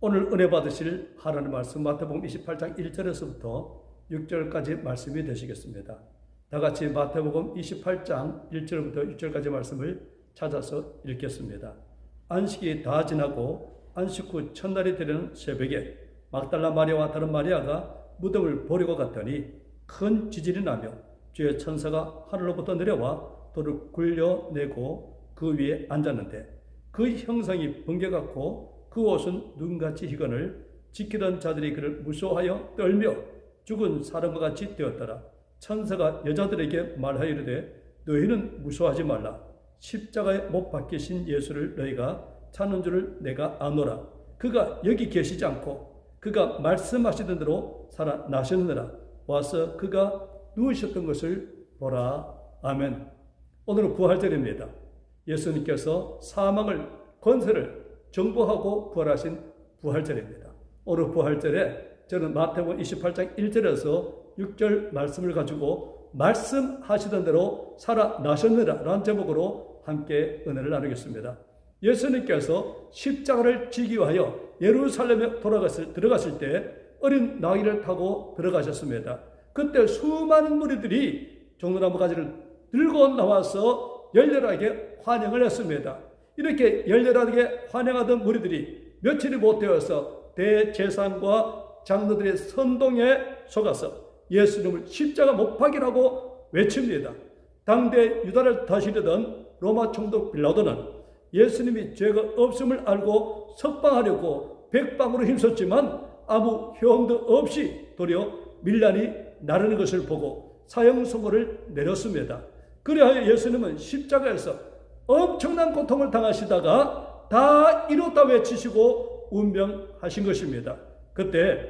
오늘 은혜 받으실 하나님의 말씀 마태복음 28장 1절에서부터 6절까지 말씀이 되시겠습니다. 다 같이 마태복음 28장 1절부터 6절까지 말씀을 찾아서 읽겠습니다. 안식이 다 지나고 안식 후 첫날이 되는 새벽에 막달라 마리아와 다른 마리아가 무덤을 보려고 갔더니 큰 지진이 나며 주의 천사가 하늘로부터 내려와 돌을 굴려내고 그 위에 앉았는데 그 형상이 번개같고 그 옷은 눈같이 희건을 지키던 자들이 그를 무서워하여 떨며 죽은 사람과 같이 되었더라. 천사가 여자들에게 말하여 이르되 너희는 무서워하지 말라. 십자가에 못 박히신 예수를 너희가 찾는 줄을 내가 아노라. 그가 여기 계시지 않고 그가 말씀하시던 대로 살아나셨느라. 와서 그가 누우셨던 것을 보라. 아멘. 오늘은 부활절입니다. 예수님께서 사망을 권세를 정복하고 부활하신 부활절입니다. 오늘 부활절에 저는 마태복음 28장 1절에서 6절 말씀을 가지고 말씀하시던 대로 살아나셨느라 라는 제목으로 함께 은혜를 나누겠습니다. 예수님께서 십자가를 지기 위하여 예루살렘에 들어갔을 때 어린 나귀를 타고 들어가셨습니다. 그때 수많은 무리들이 종려나무 가지를 들고 나와서 열렬하게 환영을 했습니다. 이렇게 열렬하게 환영하던 무리들이 며칠이 못 되어서 대제사장과 장로들의 선동에 속아서 예수님을 십자가 못 박이라고 외칩니다. 당대 유다를 다스리던 로마 총독 빌라도는 예수님이 죄가 없음을 알고 석방하려고 백방으로 힘썼지만 아무 효험도 없이 도리어 밀란이 나르는 것을 보고 사형 선고를 내렸습니다. 그리하여 예수님은 십자가에서 엄청난 고통을 당하시다가 다 이뤘다 외치시고 운명하신 것입니다. 그때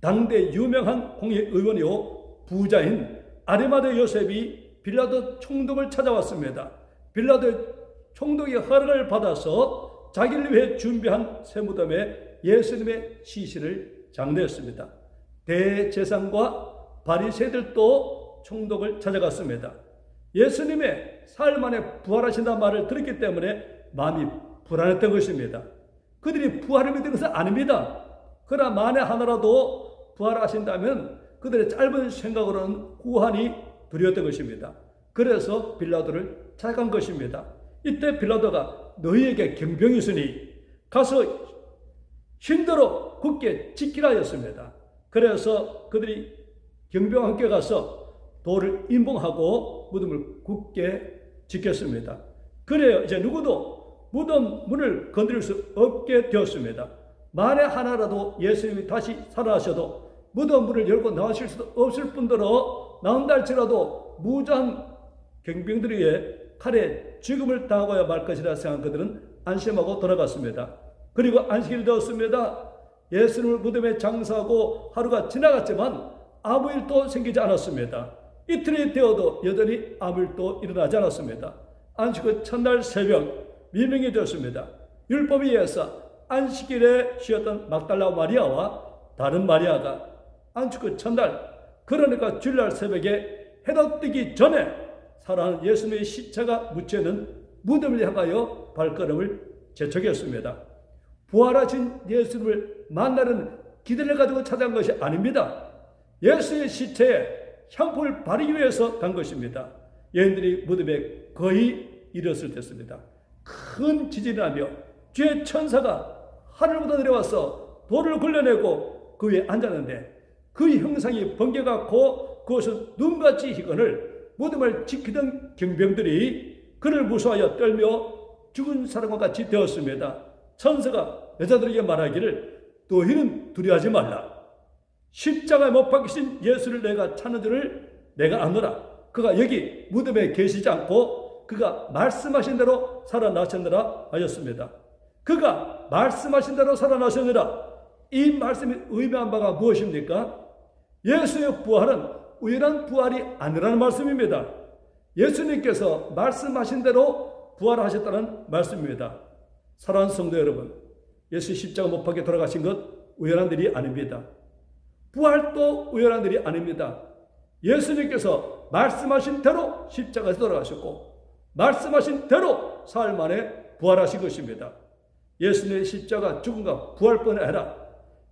당대 유명한 공의의원이요 부자인 아리마대 요셉이 빌라도 총독을 찾아왔습니다. 빌라도 총독이 허락을 받아서 자기를 위해 준비한 새무덤에 예수님의 시신을 장례했습니다. 대제사장과 바리새들도 총독을 찾아갔습니다. 예수님의 사흘 만에 부활하신다는 말을 들었기 때문에 마음이 불안했던 것입니다. 그들이 부활을 믿은 것은 아닙니다. 그러나 만에 하나라도 부활하신다면 그들의 짧은 생각으로는 구한이 두려웠던 것입니다. 그래서 빌라도를 찾아간 것입니다. 이때 빌라도가 너희에게 경병이 있으니 가서 힘대로 굳게 지키라 하였습니다. 그래서 그들이 경병과 함께 가서 돌을 임봉하고 무덤을 굳게 지켰습니다. 그래요. 이제 누구도 무덤 문을 건드릴 수 없게 되었습니다. 만에 하나라도 예수님이 다시 살아나셔도 무덤 문을 열고 나오실 수도 없을 뿐더러 나온다 할지라도 무자한 경병들에게 칼에 죽음을 당하고야 말 것이라 생각한 그들은 안심하고 돌아갔습니다. 그리고 안식일이 되었습니다. 예수님을 무덤에 장사하고 하루가 지나갔지만 아무 일도 생기지 않았습니다. 이틀이 되어도 여전히 아무 일도 일어나지 않았습니다. 안식 후 첫날 새벽 미명이 되었습니다. 율법에 의해서 안식일에 쉬었던 막달라 마리아와 다른 마리아가 안식 후 첫날, 그러니까 주일날 새벽에 해가 뜨기 전에 살아난 예수님의 시체가 묻혀있는 무덤을 향하여 발걸음을 재촉했습니다. 부활하신 예수님을 만나는 기대를 가지고 찾아간 것이 아닙니다. 예수의 시체에 향품을 바르기 위해서 간 것입니다. 여인들이 무덤에 거의 이르렀을 때였습니다. 큰 지진이 나며 주의 천사가 하늘보다 내려와서 돌을 굴려내고 그 위에 앉았는데 그 형상이 번개같고 그것은 눈같이 희건을 무덤을 지키던 경병들이 그를 무서워하여 떨며 죽은 사람과 같이 되었습니다. 천사가 여자들에게 말하기를 너희는 두려워하지 말라. 십자가에 못 박히신 예수를 내가 찾는 줄을 내가 아노라. 그가 여기 무덤에 계시지 않고 그가 말씀하신 대로 살아나셨느라 하였습니다. 그가 말씀하신 대로 살아나셨느라. 이 말씀이 의미한 바가 무엇입니까? 예수의 부활은 우연한 부활이 아니라는 말씀입니다. 예수님께서 말씀하신 대로 부활하셨다는 말씀입니다. 사랑하는 성도 여러분, 예수 십자가 못 박혀 돌아가신 것 우연한 일이 아닙니다. 부활도 우연한 일이 아닙니다. 예수님께서 말씀하신 대로 십자가에서 돌아가셨고 말씀하신 대로 사흘 만에 부활하신 것입니다. 예수님의 십자가 죽음과 부활뿐 아니라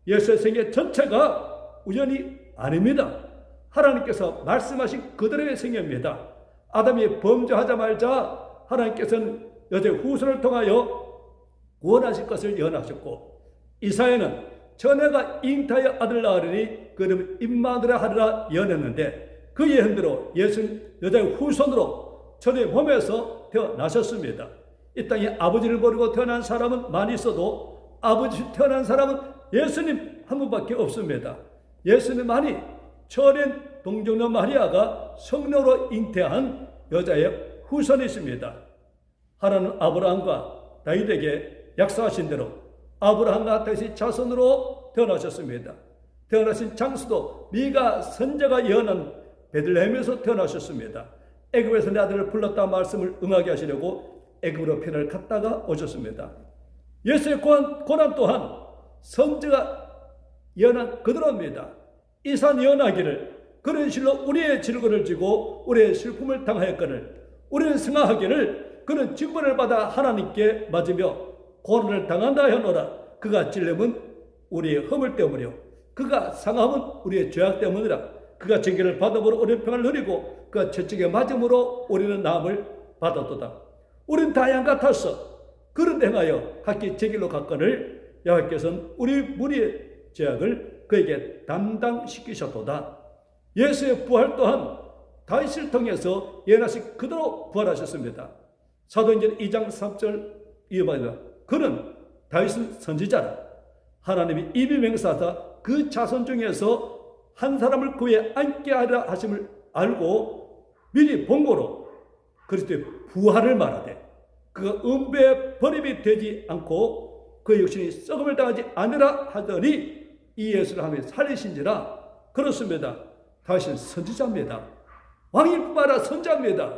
예수의 생애 전체가 우연이 아닙니다. 하나님께서 말씀하신 그대로의 생애입니다. 아담이 범죄하자마자 하나님께서는 여자의 후손을 통하여 구원하실 것을 예언하셨고, 이사야는 전에가 잉타의 아들 낳으리니 그 이름은 임마누엘 하리라 예언했는데, 그 예언대로 예수는 여자의 후손으로 천의 몸에서 태어나셨습니다. 이 땅에 아버지를 모르고 태어난 사람은 많이 있어도 아버지 태어난 사람은 예수님 한 분밖에 없습니다. 예수님만이 천엔 동정녀 마리아가 성령으로 잉태한 여자의 후손이십니다. 하나님 아브라함과 다윗에게 약속하신 대로 아브라함과 다윗의 자손으로 태어나셨습니다. 태어나신 장소도 미가 선지자가 예언한 베들레헴에서 태어나셨습니다. 애굽에서 내 아들을 불렀다 말씀을 응하게 하시려고 애굽으로 편을 갔다가 오셨습니다. 예수의 고난 또한 선지자가 예언한 그대로입니다. 이산 예언하기를 그런 실로 우리의 질고를 지고 우리의 슬픔을 당하였거늘 우리는 승하하기를 그는 징벌을 받아 하나님께 맞으며 고난을 당한다 하노라. 그가 찔림은 우리의 허물 때문이요 그가 상함은 우리의 죄악 때문이라. 그가 징계를 받음으로 우리는 평안을 누리고 그가 채찍에 맞음으로 우리는 나음을 받았도다. 우리는 다 양 같았어. 그런데 행하여 각기 제 길로 갔거늘 여호와께서는 우리 무리의 죄악을 그에게 담당시키셨도다. 예수의 부활 또한 다윗을 통해서 예언하신 그대로 부활하셨습니다. 사도행전 2장 3절 이어받으라. 그는 다윗은 선지자라. 하나님이 입이 맹세하사 그 자손 중에서 한 사람을 그에 앉게 하리라 하심을 알고 미리 본고로 그리스도의 부활을 말하되 그가 음배에 버림이 되지 않고 그 육신이 썩음을 당하지 않으라 하더니 이 예수를 하며 살리신지라. 그렇습니다. 다윗은 선지자입니다. 왕일 뿐만 아니라 선지자입니다.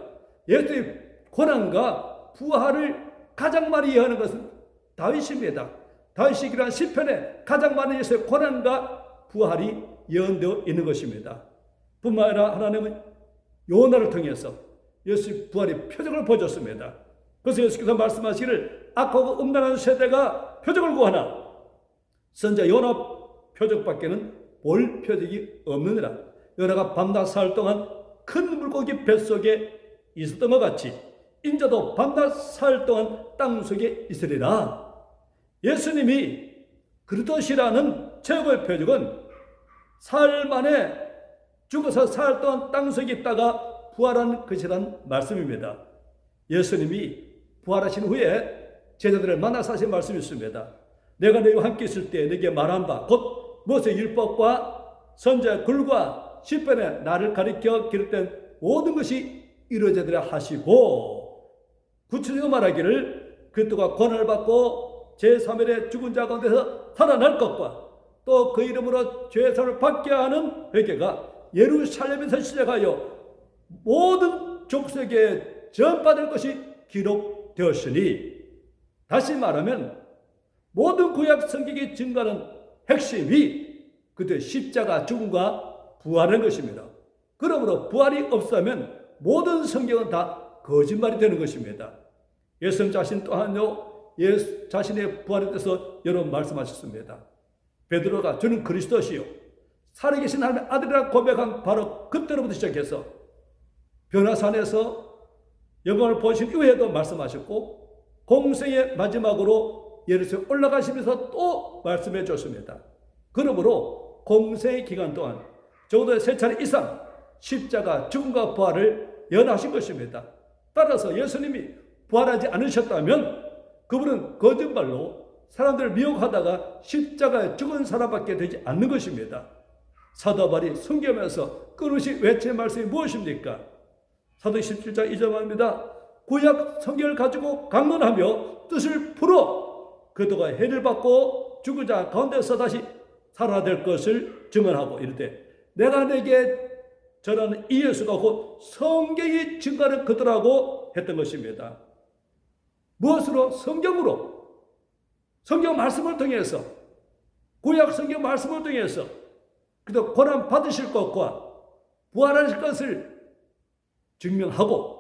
예수의 고난과 부활을 가장 많이 예언하는 것은 다윗입니다. 다윗이 기록한 시편에 가장 많은 예수의 고난과 부활이 예언되어 있는 것입니다. 뿐만 아니라 하나님은 요나를 통해서 예수의 부활의 표적을 보여줬습니다. 그래서 예수께서 말씀하시기를 악하고 음란한 세대가 표적을 구하나 선지자 요나 표적밖에는 볼 표적이 없느니라. 요나가 밤낮 사흘 동안 큰 물고기 뱃속에 있었던 것 같이 인자도 밤낮 사흘 동안 땅속에 있으리라. 예수님이 그리스도시라는 최고의 표적은 사흘 만에 죽어서 사흘 동안 땅속에 있다가 부활한 것이란 말씀입니다. 예수님이 부활하신 후에 제자들을 만나서 하신 말씀이 있습니다. 내가 너희와 함께 있을 때 너에게 말한 바 곧 모세의 율법과 선지자의 글과 시편에 나를 가리켜 기록된 모든 것이 이루어지리라 하시고, 구체적으로 말하기를 그리스도가 고난을 받고 제3일에 죽은 자 가운데서 살아날 것과 또 그 이름으로 죄의 사함을 받게 하는 회개가 예루살렘에서 시작하여 모든 족속에 전파될 것이 기록되었으니, 다시 말하면 모든 구약 성경이 증거하는 핵심이 그때 십자가 죽음과 부활인 것입니다. 그러므로 부활이 없으면 모든 성경은 다 거짓말이 되는 것입니다. 예수님 자신 또한요, 예수 자신의 부활에 대해서 여러 번 말씀하셨습니다. 베드로가 주는 그리스도시요 살아계신 하나님의 아들이라 고백한 바로 그때로부터 시작해서 변화산에서 영광을 보신 이후에도 말씀하셨고, 공생의 마지막으로 예루살렘 올라가시면서 또 말씀해 줬습니다. 그러므로 공생의 기간 동안 적어도 3차례 이상 십자가 죽음과 부활을 예언하신 것입니다. 따라서 예수님이 부활하지 않으셨다면 그분은 거짓말로 사람들을 미혹하다가 십자가에 죽은 사람밖에 되지 않는 것입니다. 사도 바울이 순교하면서 끊임없이 외친 말씀이 무엇입니까? 사도 17장 2절 말입니다. 구약 성경을 가지고 강론하며 뜻을 풀어 그도가 해를 받고 죽은 자 가운데서 다시 살아날 것을 증언하고 이르되 내가 내게 전하는 이 예수가 곧 성경이 증거하는 그들하고 했던 것입니다. 무엇으로? 성경으로. 성경 말씀을 통해서, 구약 성경 말씀을 통해서 그도 고난 받으실 것과 부활하실 것을 증명하고,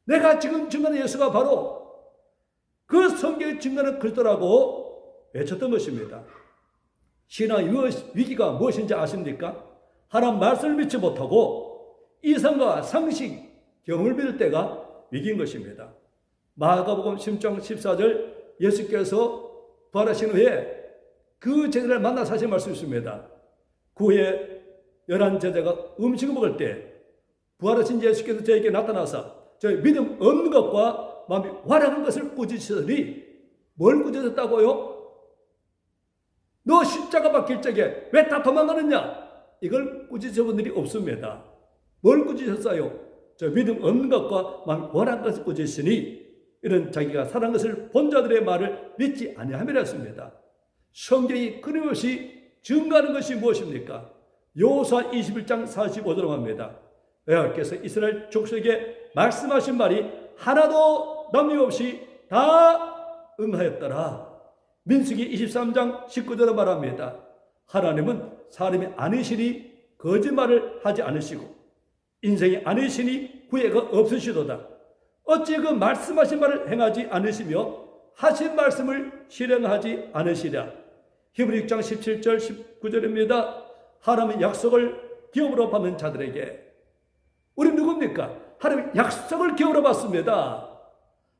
내가 지금 증언하는 예수가 바로 그 그 성경의 증거는 그리스도라고 외쳤던 것입니다. 신앙의 위기가 무엇인지 아십니까? 하나님 말씀을 믿지 못하고 이성과 상식, 경험을 믿을 때가 위기인 것입니다. 마가복음 10장 14절 예수께서 부활하신 후에 그 제자를 만나 사신 말씀이 있습니다. 그 후에 11 제자가 음식을 먹을 때 부활하신 예수께서 저에게 나타나서 저희 믿음 없는 것과 마음이 활약한 것을 꾸짖으시더니 뭘 꾸짖었다고요? 너 십자가 박힐 적에 왜 다 도망가느냐? 이걸 꾸짖으신 분들이 없습니다. 뭘 꾸짖었어요? 저 믿음 없는 것과 마음이 활약한 것을 꾸짖으시니 이런 자기가 살아난 것을 본 자들의 말을 믿지 아니함이라 했습니다. 성경이 끊임없이 증거하는 것이 무엇입니까? 여호수아 21장 45절로 합니다. 여호와께서 이스라엘 족속에게 말씀하신 말이 하나도 남김없이 다 응하였더라. 민수기 23장 19절로 말합니다. 하나님은 사람이 아니시니 거짓말을 하지 않으시고 인생이 아니시니 후회가 없으시도다. 어찌 그 말씀하신 말을 행하지 않으시며 하신 말씀을 실행하지 않으시랴. 히브리 6장 17절 19절입니다. 하나님의 약속을 기업으로 받는 자들에게 우리 누굽니까? 하나님 약속을 기업으로 받습니다.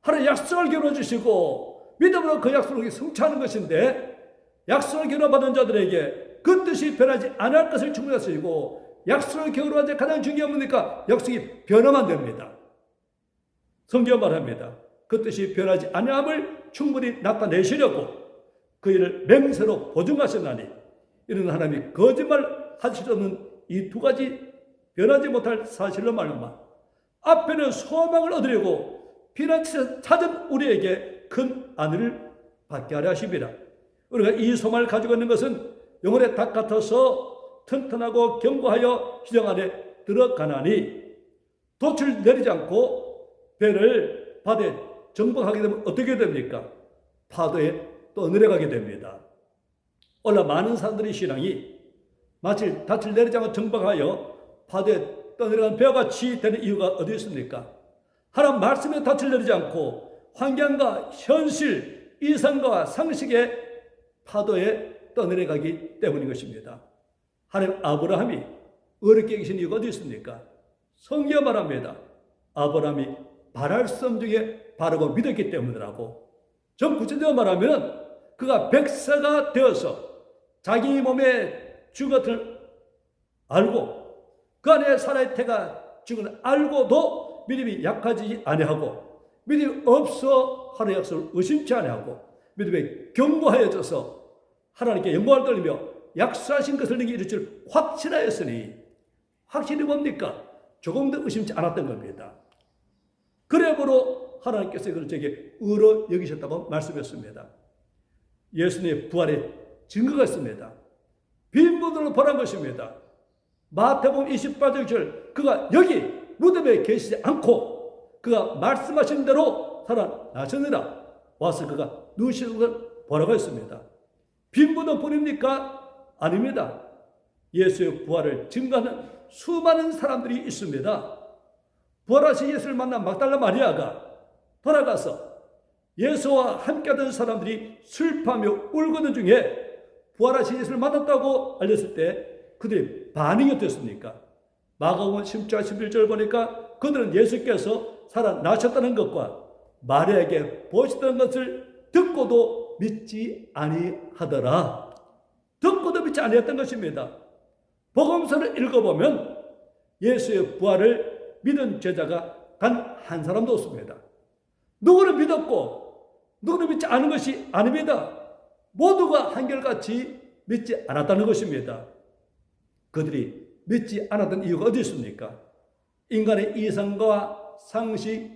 하나님 약속을 기업으로 주시고 믿음으로 그 약속을 성취하는 것인데 약속을 기업으로 받는 자들에게 그 뜻이 변하지 않을 것을 충분하시고 약속을 기업으로 받는 가장 중요한 뭡니까? 약속이 변하면 됩니다. 성경 말합니다. 그 뜻이 변하지 아니함을 충분히 나타내시려고 그 일을 맹세로 보증하셨나니 이런 하나님이 거짓말 하실 수 없는 이 두 가지 변하지 못할 사실로 말미암아 앞에는 소망을 얻으려고 피난처에서 찾은 우리에게 큰 안위를 받게 하려 하십니다. 우리가 이 소망을 가지고 있는 것은 영혼의 닭 같아서 튼튼하고 견고하여 희정 안에 들어가나니 돛을 내리지 않고 배를 바다에 정박하게 되면 어떻게 됩니까? 파도에 떠내려가게 됩니다. 오늘 많은 사람들의 신앙이 마치 닻을 내리지 않고 정박하여 파도에 떠내려간 배와 같이 되는 이유가 어디 있습니까? 하나님 말씀에 닻을 내리지 않고 환경과 현실, 이성과 상식의 파도에 떠내려가기 때문인 것입니다. 하나님 아브라함이 어렵게 계신 이유가 어디 있습니까? 성경 말합니다. 아브라함이 바랄 수 없는 중에 바르고 믿었기 때문이라고. 좀 구체적으로 말하면 그가 백사가 되어서 자기 몸에 죽은 것을 알고 그 안에 살아의 태가 죽은 것을 알고도 믿음이 약하지 아니하고 믿음이 없어 하나님의 약속을 의심치 아니하고 믿음에 견고하여져서 하나님께 영광을 돌리며 약속하신 것을 내게 이룰 줄 확신하였으니 확신이 뭡니까? 조금도 의심치 않았던 겁니다. 그러므로 하나님께서 이걸 제게 의로 여기셨다고 말씀했습니다. 예수님의 부활의 증거가 있습니다. 빈 무덤으로 벌한 것입니다. 마태복음 28절 그가 여기 무덤에 계시지 않고 그가 말씀하신 대로 살아나셨느라 와서 그가 누우시는 것을 보라고 했습니다. 빈 무덤뿐입니까? 아닙니다. 예수의 부활을 증거하는 수많은 사람들이 있습니다. 부활하신 예수를 만난 막달라 마리아가 돌아가서 예수와 함께하던 사람들이 슬퍼하며 울고는 중에 부활하신 예수를 만났다고 알렸을 때 그들의 반응이 어땠습니까? 마가복음 10장 11절 보니까 그들은 예수께서 살아나셨다는 것과 마리아에게 보시던 것을 듣고도 믿지 아니하더라. 듣고도 믿지 아니했던 것입니다. 복음서를 읽어보면 예수의 부활을 믿은 제자가 단 한 사람도 없습니다. 누구를 믿었고 누구를 믿지 않은 것이 아닙니다. 모두가 한결같이 믿지 않았다는 것입니다. 그들이 믿지 않았던 이유가 어디 있습니까? 인간의 이성과 상식,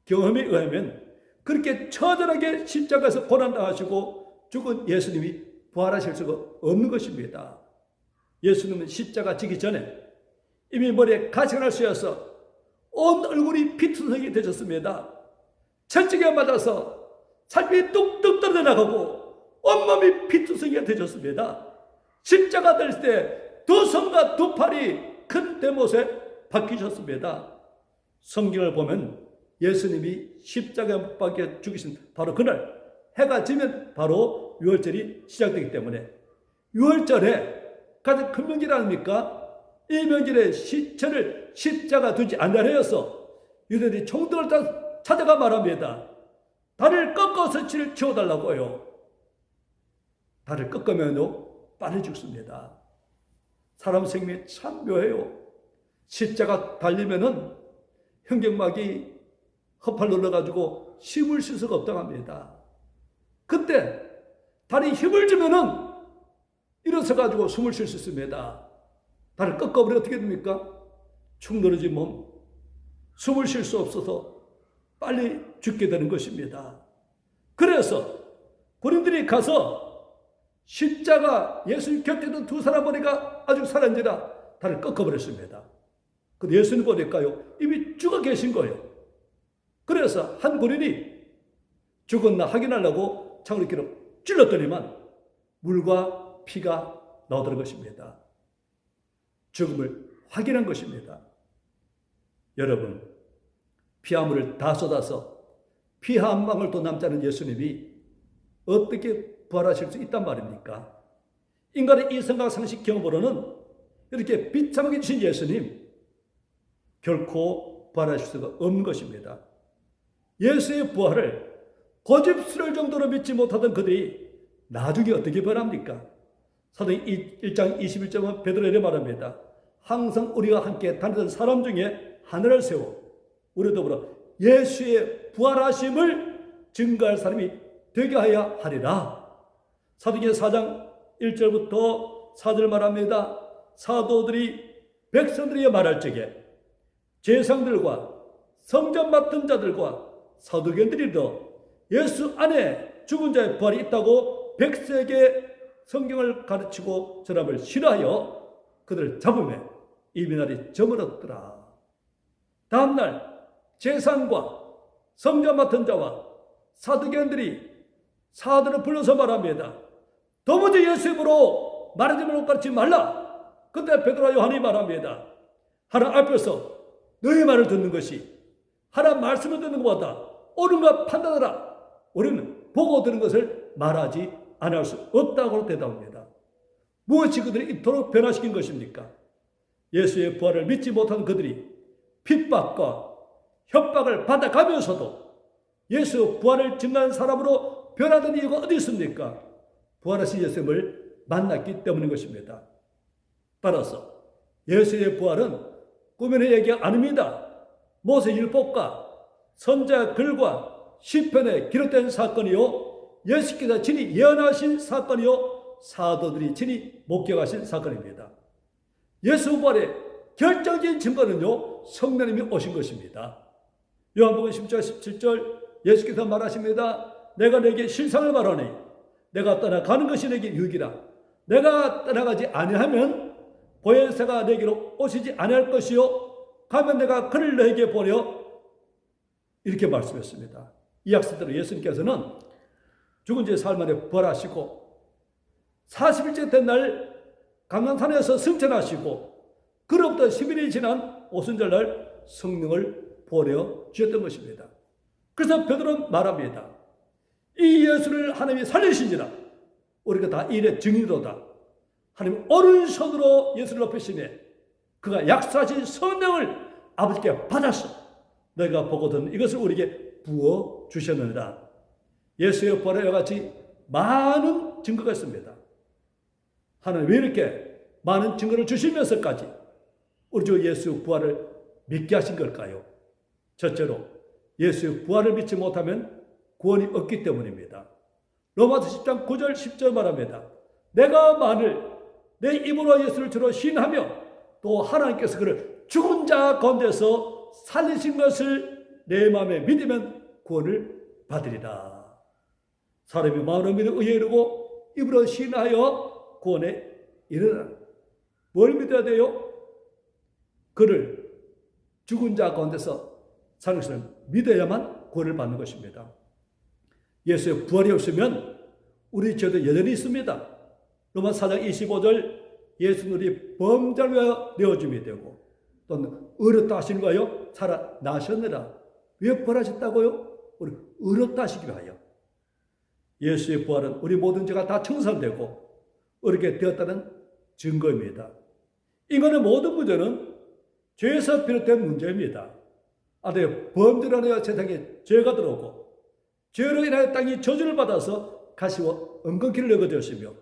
경험에 의하면 그렇게 처절하게 십자가에서 고난당하시고 죽은 예수님이 부활하실 수가 없는 것입니다. 예수님은 십자가 지기 전에 이미 머리에 가시가 날 쑤여서 온 얼굴이 피투성이 되셨습니다. 철쭉에 맞아서 살피 뚝뚝 떨어져 나가고 온몸이 피투성이가 되셨습니다. 십자가 될 때 두 손과 두 팔이 큰 대못에 박히셨습니다. 성경을 보면 예수님이 십자가에 못 박혀 죽으신 바로 그날 해가 지면 바로 유월절이 시작되기 때문에 유월절에 가장 큰 명절 아닙니까? 이 명절에 시체를 십자가 두지 않으려서 유대인들이 총독을 찾아가 말합니다. 다리를 꺾어서 치워달라고요. 다리를 꺾으면요 빨리 죽습니다. 사람 생명이 참 묘해요. 십자가 달리면은 현경막이 허팔 눌러가지고 힘을 쉴 수가 없다고 합니다. 그때 다리 힘을 주면은 일어서가지고 숨을 쉴 수 있습니다. 다리를 꺾어버리면 어떻게 됩니까? 축 늘어진 몸, 숨을 쉴 수 없어서 빨리 죽게 되는 것입니다. 그래서 군인들이 가서 십자가 예수님 곁에 있던 두 사람 머리가 아직 살았는지라 다리를 꺾어버렸습니다. 근데 예수님 보니까요 이미 죽어 계신 거예요. 그래서 한 군인이 죽었나 확인하려고 창으로 이렇게 찔렀더니만 물과 피가 나오던 것입니다. 죽음을 확인한 것입니다. 여러분, 피아물을 다 쏟아서 피 한 방울도 남지 않은 예수님이 어떻게 부활하실 수 있단 말입니까? 인간의 이 생각 상식 경험으로는 이렇게 비참하게 주신 예수님 결코 부활하실 수가 없는 것입니다. 예수의 부활을 고집스러울 정도로 믿지 못하던 그들이 나중에 어떻게 변합니까? 사도행 1장 21절은 베드로가 이렇게 말합니다. 항상 우리가 함께 다니던 사람 중에 하늘을 세워 우리 더불어 예수의 부활하심을 증거할 사람이 되게 하여 하리라. 사도행전 4장 1절부터 4절 말합니다. 사도들이 백성들에게 말할 적에 제사장들과 성전 맡은 자들과 사두개인들이더 예수 안에 죽은 자의 부활이 있다고 백성에게 성경을 가르치고 전함을 싫어하여 그들을 잡으며 이민날이 저물었더라. 다음날 제사장과 성전 맡은 자와 사두개인들이 사도를 불러서 말합니다. 도무지 예수 이름으로 말하지 말고 가르치지 말라. 그때 베드로와 요한이 말합니다. 하나님 앞에서 너희 말을 듣는 것이 하나님 말씀을 듣는 것보다 옳은 것 판단하라. 우리는 보고 들은 것을 말하지 않을 수 없다고 대답합니다. 무엇이 그들을 이토록 변화시킨 것입니까? 예수의 부활을 믿지 못한 그들이 핍박과 협박을 받아가면서도 예수 부활을 증거한 사람으로 변화된 이유가 어디 있습니까? 부활하신 예수님을 만났기 때문인 것입니다. 따라서 예수의 부활은 꿈의 얘기가 아닙니다. 모세 율법과 선지자 글과 시편에 기록된 사건이요 예수께서 친히 예언하신 사건이요 사도들이 친히 목격하신 사건입니다. 예수 부활의 결정적인 증거는요 성령님이 오신 것입니다. 요한복음 10절 17절 예수께서 말하십니다. 내가 내게 실상을 말하니 내가 떠나가는 것이 내게 유익이라. 내가 떠나가지 아니하면 보혜사가 내게로 오시지 아니할 것이요 가면 내가 그를 너에게 보려 이렇게 말씀했습니다. 이 약속대로 예수님께서는 죽은 지 사흘 만에 부활하시고 40일째 된 날 감람산에서 승천하시고 그로부터 10일이 지난 오순절날 성령을 보내 주셨던 것입니다. 그래서 베드로는 말합니다. 이 예수를 하나님이 살리신지라 우리가 다 일의 증인이로다. 하나님 오른손으로 예수를 높이시며 그가 약속하신 성령을 아버지께 받았어. 너희가 보거든 이것을 우리에게 부어 주셨느니라. 예수의 부활에 이와 같이 많은 증거가 있습니다. 하나님 왜 이렇게 많은 증거를 주시면서까지 우리 주 예수 부활을 믿게 하신 걸까요? 첫째로 예수의 부활을 믿지 못하면 구원이 없기 때문입니다. 로마서 10장 9절 10절 말합니다. 내가 만일 내 입으로 예수를 주로 시인하며 또 하나님께서 그를 죽은 자 가운데서 살리신 것을 내 마음에 믿으면 구원을 받으리라. 사람이 마음으로 믿어 의에 이르고 입으로 시인하여 구원에 이르라. 뭘 믿어야 돼요? 그를 죽은 자 가운데서 살리신 것을 믿어야만 구원을 받는 것입니다. 예수의 부활이 없으면 우리 죄도 여전히 있습니다. 로마서 4장 25절 예수는 우리 범죄를 위하여 내어줌이 되고 또는 의롭다 하시는 거요 살아나셨느라 왜 부활하셨다고요? 우리 의롭다 하시기 위하여. 예수의 부활은 우리 모든 죄가 다 청산되고 의롭게 되었다는 증거입니다. 인간의 모든 문제는 죄에서 비롯된 문제입니다. 범죄로 인하여 세상에 죄가 들어오고 죄로 인하여 땅이 저주를 받아서 가시와 엉겅퀴를 내게 되었으며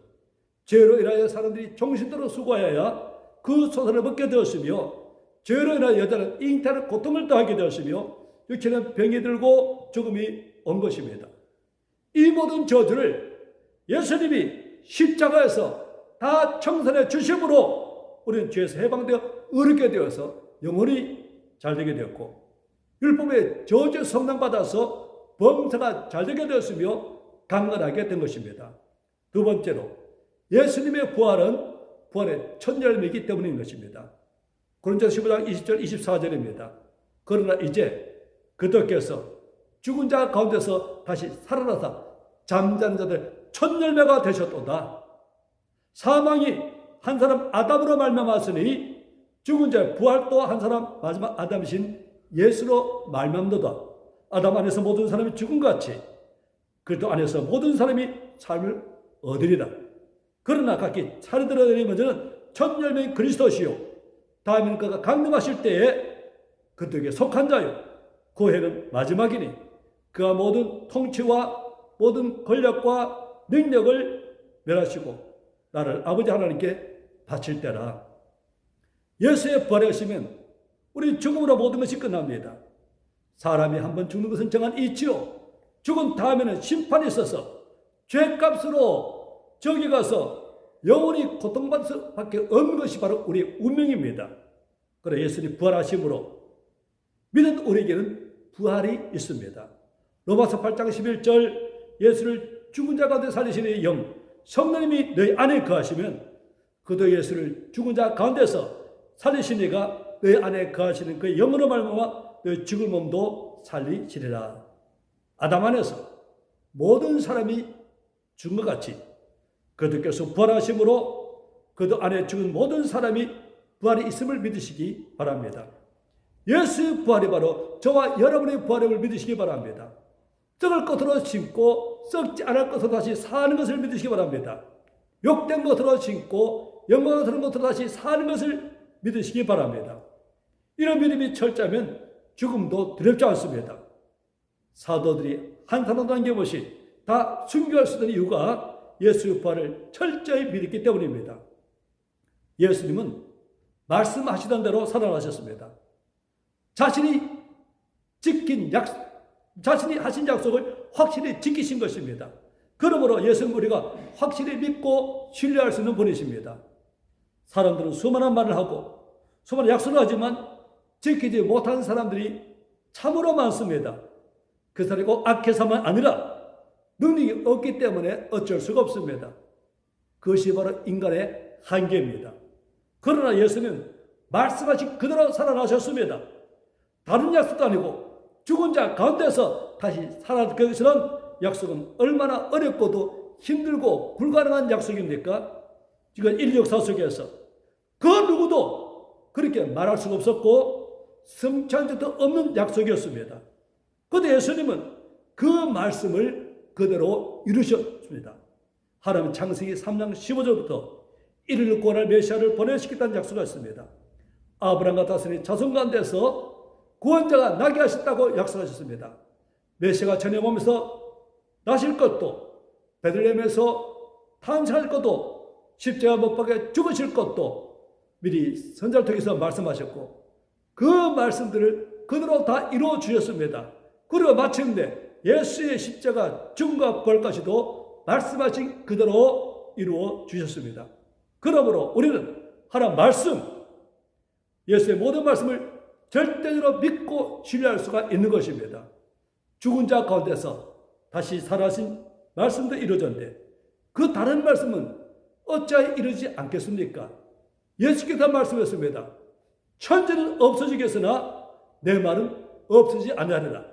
죄로 인하여 사람들이 정신대로 수고하여야 그 소산을 먹게 되었으며 죄로 인하여 여자는 잉태하는 고통을 당하게 되었으며 육체는 병이 들고 죽음이 온 것입니다. 이 모든 저주를 예수님이 십자가에서 다 청산해 주심으로 우리는 죄에서 해방되어 의롭게 되어서 영원히 잘되게 되었고 율법의 저주 성당받아서 범사가 잘되게 되었으며 강건하게 된 것입니다. 두 번째로 예수님의 부활은 부활의 첫 열매이기 때문인 것입니다. 고린도서 15장 20절 24절입니다. 그러나 이제 그들께서 죽은 자 가운데서 다시 살아나사 잠자는 자들 첫 열매가 되셨도다. 사망이 한 사람 아담으로 말미암았으니 죽은 자의 부활도 한 사람 마지막 아담이신 예수로 말미암도다. 아담 안에서 모든 사람이 죽음같이 그리스도 안에서 모든 사람이 삶을 얻으리라. 그러나 각기 차례대로 먼저는 첫 열매인 그리스도시요 다음에는 그가 강림하실 때에 그들에게 속한 자요 그 해는 마지막이니 그가 모든 통치와 모든 권력과 능력을 멸하시고 나를 아버지 하나님께 바칠 때라. 예수의 부활하시면 우리 죽음으로 모든 것이 끝납니다. 사람이 한번 죽는 것은 정한 이치요 죽은 다음에는 심판이 있어서 죄값으로 저기 가서 영원히 고통받을 수밖에 없는 것이 바로 우리의 운명입니다. 그래 예수님 부활하심으로 믿은 우리에게는 부활이 있습니다. 로마서 8장 11절 예수를 죽은 자 가운데 살리시는 영 성령님이 너희 안에 거하시면 그도 예수를 죽은 자 가운데서 살리신 이가 너희 안에 거하시는 그 영으로 말미암아 너희 죽을 몸도 살리시리라. 아담 안에서 모든 사람이 죽은 것 같이 그들께서 부활하심으로 그들 안에 죽은 모든 사람이 부활이 있음을 믿으시기 바랍니다. 예수의 부활이 바로 저와 여러분의 부활임을 믿으시기 바랍니다. 썩을 것으로 심고 썩지 않을 것으로 다시 사는 것을 믿으시기 바랍니다. 욕된 것으로 심고 영광스러운 것으로 다시 사는 것을 믿으시기 바랍니다. 이런 믿음이 철저하면 죽음도 두렵지 않습니다. 사도들이 한 사람도 남김없이 다 순교할 수 있는 이유가 예수의 부활을 철저히 믿었기 때문입니다. 예수님은 말씀하시던 대로 살아나셨습니다. 자신이 하신 약속을 확실히 지키신 것입니다. 그러므로 예수는 우리가 확실히 믿고 신뢰할 수 있는 분이십니다. 사람들은 수많은 말을 하고 수많은 약속을 하지만 지키지 못하는 사람들이 참으로 많습니다. 그 사람이 꼭 악해서만 아니라 능력이 없기 때문에 어쩔 수가 없습니다. 그것이 바로 인간의 한계입니다. 그러나 예수는 말씀하신 그대로 살아나셨습니다. 다른 약속도 아니고 죽은 자 가운데서 다시 살아날 것이라는 약속은 얼마나 어렵고도 힘들고 불가능한 약속입니까? 지금 인류 역사 속에서 그 누구도 그렇게 말할 수가 없었고 성취한 적도 없는 약속이었습니다. 그런데 예수님은 그 말씀을 그대로 이루셨습니다. 하나님은 창세기 3장 15절부터 이를 구원할 메시아를 보내시겠다는 약속을 했습니다. 아브라함과 다스린 자손 가운데서 구원자가 나게 하셨다고 약속하셨습니다. 메시아가 전에 오면서 나실 것도 베들레헴에서 탄생할 것도 십자가 못 박혀 죽으실 것도 미리 선자를 통해서 말씀하셨고 그 말씀들을 그대로 다 이루어 주셨습니다. 그리고 마침내 예수의 십자가 죽음과 부활까지도 말씀하신 그대로 이루어 주셨습니다. 그러므로 우리는 하나님 말씀, 예수의 모든 말씀을 절대적으로 믿고 신뢰할 수가 있는 것입니다. 죽은 자 가운데서 다시 살아신 말씀도 이루어졌는데 그 다른 말씀은 어찌하여 이루지 않겠습니까? 예수께서 말씀했습니다. 천지는 없어지겠으나 내 말은 없어지지 아니하리라.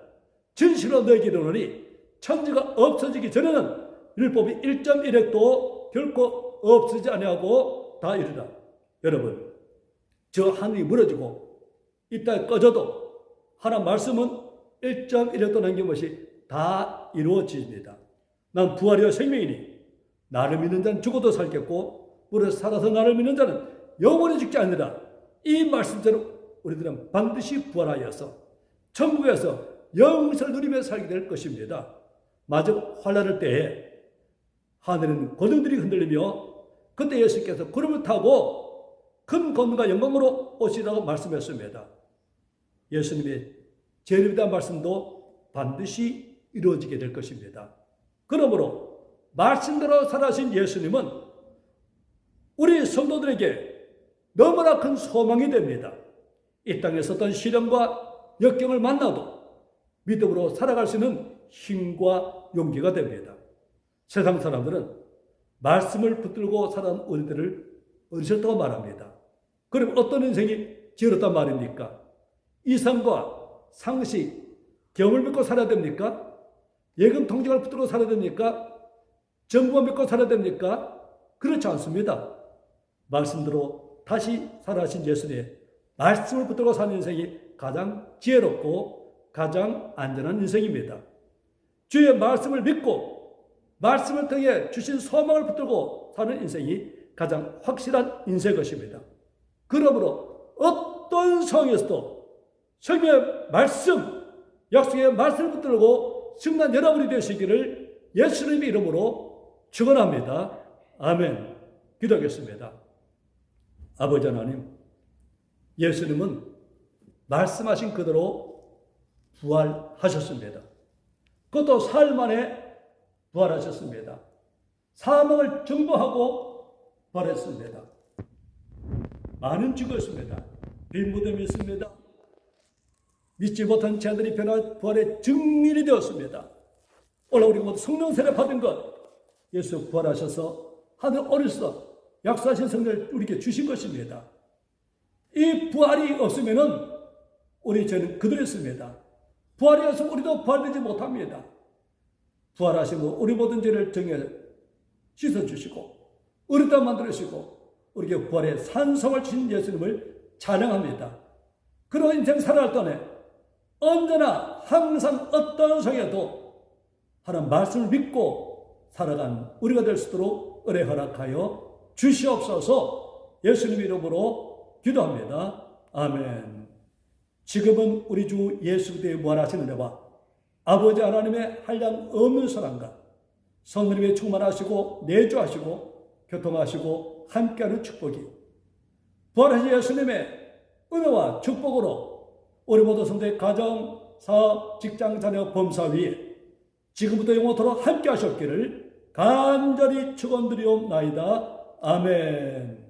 진실로 너에게 이르노니 천지가 없어지기 전에는 율법이 1.1획도 결코 없어지지 아니하고 다 이르라. 여러분, 저 하늘이 무너지고 이 땅이 꺼져도 하나님 말씀은 1.1도 남긴 것이 다 이루어집니다. 난 부활이여 생명이니 나를 믿는 자는 죽어도 살겠고 무릇 살아서 나를 믿는 자는 영원히 죽지 않으리라. 이 말씀대로 우리들은 반드시 부활하여서 천국에서 영생을 누리며 살게 될 것입니다. 마지막 환난의 때에 하늘은 고등들이 흔들리며 그때 예수께서 구름을 타고 큰 권능과 영광으로 오시라고 말씀했습니다. 예수님의 재림에 대한 말씀도 반드시 이루어지게 될 것입니다. 그러므로 말씀대로 살아신 예수님은 우리 성도들에게 너무나 큰 소망이 됩니다. 이 땅에서 어떤 시련과 역경을 만나도 믿음으로 살아갈 수 있는 힘과 용기가 됩니다. 세상 사람들은 말씀을 붙들고 살아온 우리들을 어리석다고 말합니다. 그럼 어떤 인생이 지혜롭단 말입니까? 이상과 상식, 경험을 믿고 살아야 됩니까? 예금 통장을 붙들고 살아야 됩니까? 정부만 믿고 살아야 됩니까? 그렇지 않습니다. 말씀대로 다시 살아가신 예수님의 말씀을 붙들고 사는 인생이 가장 지혜롭고 가장 안전한 인생입니다. 주의 말씀을 믿고 말씀을 통해 주신 소망을 붙들고 사는 인생이 가장 확실한 인생의 것입니다. 그러므로 어떤 상황에서도 성경의 말씀, 약속의 말씀을 붙들고 승리한 여러분이 되시기를 예수님의 이름으로 축원합니다. 아멘. 기도하겠습니다. 아버지 하나님, 예수님은 말씀하신 그대로 부활하셨습니다. 그것도 사흘 만에 부활하셨습니다. 사망을 정복하고 부활했습니다. 많은 죽었습니다. 빈 무덤이 있습니다. 믿지 못한 자들이 변화 부활의 증인이 되었습니다. 오늘 우리가 모두 성령 세례 받은 것, 예수 부활하셔서 하늘 오르셔서 약속하신 성령을 우리에게 주신 것입니다. 이 부활이 없으면은 우리 죄는 그대로 있습니다. 부활이 없으면 우리도 부활되지 못합니다. 부활하시고 우리 모든 죄를 정해 씻어주시고 우리 땅 만들어주시고 우리에게 부활의 산성을 주신 예수님을 찬양합니다. 그런 인생 살아갈 동안에 언제나 항상 어떤 상황에도 하나님 말씀을 믿고 살아간 우리가 될 수 있도록 은혜 허락하여 주시옵소서. 예수님 이름으로 기도합니다. 아멘. 지금은 우리 주 예수 그리스도의 무한하신 은혜와 아버지 하나님의 한량 없는 사랑과 성령님의 충만하시고 내주하시고 교통하시고 함께하는 축복이 부활하신 예수님의 은혜와 축복으로 우리 모두 성도의 가정, 사업, 직장, 자녀, 범사 위에 지금부터 영원토록 함께 하셨기를 간절히 축원드리옵나이다. 아멘.